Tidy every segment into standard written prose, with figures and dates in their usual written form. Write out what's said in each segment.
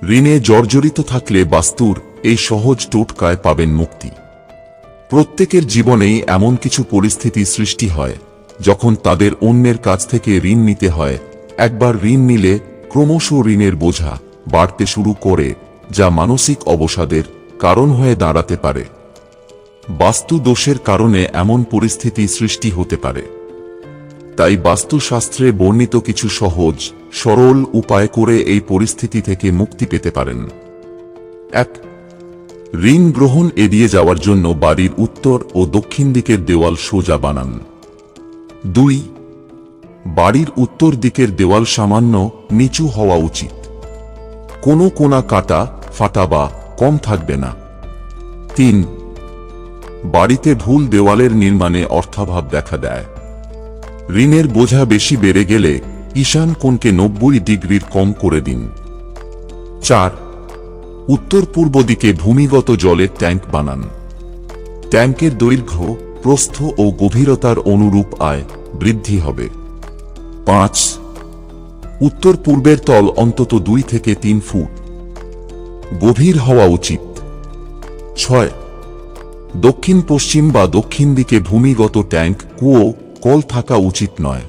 ঋণে জর্জরিত থাকলে বাস্তুর এই সহজ টোটকায় পাবেন মুক্তি। প্রত্যেকের জীবনেই এমন কিছু পরিস্থিতি সৃষ্টি হয় যখন তাদের অন্যের কাছ থেকে ঋণ নিতে হয়। একবার ঋণ নিলে ক্রমশ ঋণের বোঝা বাড়তে শুরু করে, যা মানসিক অবসাদের কারণ হয়ে দাঁড়াতে পারে। বাস্তু দোষের কারণে এমন পরিস্থিতি সৃষ্টি হতে পারে। তাই বাস্তুশাস্ত্রে বর্ণিত কিছু সহজ সরল উপায় করে এই পরিস্থিতি থেকে মুক্তি পেতে পারেন। 1. ঋণ গ্রহণ এড়িয়ে যাওয়ার জন্য বাড়ির উত্তর ও দক্ষিণ দিকের দেওয়াল সোজা বানান। 2. বাড়ির উত্তর দিকের দেওয়াল সামান্য নিচু হওয়া উচিত। কোনো কোণা কাটা, ফাটা বা কম থাকবে না। 3. বাড়িতে ভুল দেওয়ালের নির্মাণে অর্থাভাব দেখা দেয়। ঋণের বোঝা বেশি বেড়ে গেলে ঈশান কোণকে 90 ডিগ্রির কম করে দিন। 4. উত্তর পূর্ব দিকে ভূমিগত জলের ট্যাঙ্ক বানান। ট্যাঙ্কের দৈর্ঘ্য, প্রস্থ ও গভীরতার অনুরূপ আয় বৃদ্ধি হবে। 5. উত্তর পূর্বের তল অন্তত 2 থেকে 3 ফুট গভীর হওয়া উচিত। 6. দক্ষিণ পশ্চিম বা দক্ষিণ দিকে ভূমিগত ট্যাঙ্ক, কুয়ো, কল থাকা উচিত নয়।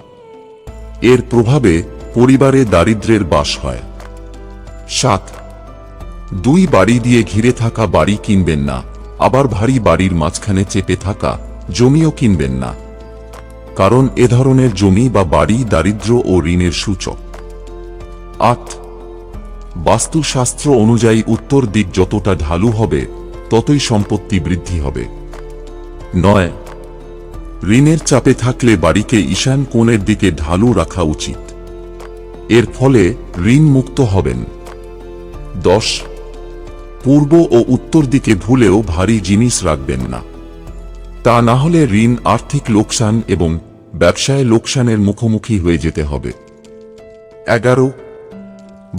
এর প্রভাবে পরিবারে দারিদ্র্যের বাস হয়। 7. 2 বাড়ি দিয়ে ঘিরে থাকা বাড়ি কিনবেন না, আবার ভারী বাড়ির মাঝখানে চেপে থাকা জমিও কিনবেন না, কারণ এ ধরনের জমি বা বাড়ি দারিদ্র্য ও ঋণের সূচক। 8. বাস্তুশাস্ত্র অনুযায়ী উত্তর দিক যতটা ঢালু হবে ততই সম্পত্তি বৃদ্ধি হবে। 9. ঋণের চাপে থাকলে বাড়িকে ঈশান কোণের দিকে ঢালু রাখা উচিত। এর ফলে ঋণ মুক্ত হবেন। 10. পূর্ব ও উত্তর দিকে ভুলেও ভারী জিনিস রাখবেন না, তা না হলে ঋণ, আর্থিক লোকসান এবং ব্যবসায় লোকসানের মুখোমুখি হয়ে যেতে হবে। 11.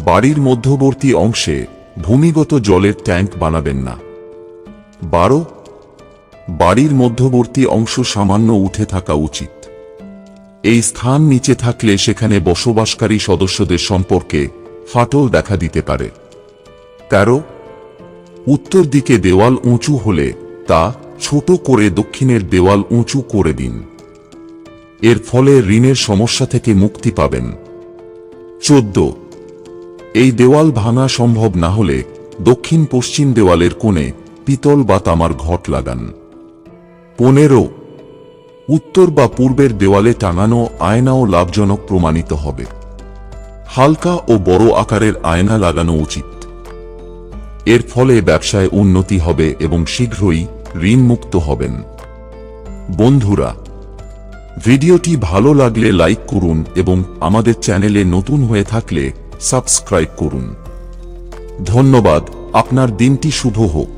বাড়ির মধ্যবর্তী অংশে ভূমিগত জলের ট্যাঙ্ক বানাবেন না। 12. বাড়ির মধ্যবর্তী অংশ সামান্য উঠে থাকা উচিত। এই স্থান নিচে থাকলে সেখানে বসবাসকারী সদস্যদের সম্পর্কে ফাটল দেখা দিতে পারে। 13. উত্তর দিকে দেওয়াল উঁচু হলে তা ছোট করে দক্ষিণের দেওয়াল উঁচু করে দিন। এর ফলে ঋণের সমস্যা থেকে মুক্তি পাবেন। 14. এই দেওয়াল ভাঙা সম্ভব না হলে দক্ষিণ পশ্চিম দেওয়ালের কোণে পিতল বা তামার ঘট লাগান। 15. উত্তর বা পূর্বের দেওয়ালে টাঙানো আয়নাও লাভজনক প্রমাণিত হবে। হালকা ও বড় আকারের আয়না লাগানো উচিত। এর ফলে ব্যবসায় উন্নতি হবে এবং শীঘ্রই ঋণ মুক্ত হবেন। বন্ধুরা, ভিডিওটি ভালো লাগলে লাইক করুন এবং আমাদের চ্যানেলে নতুন হয়ে থাকলে সাবস্ক্রাইব করুন। ধন্যবাদ। আপনার দিনটি শুভ হোক।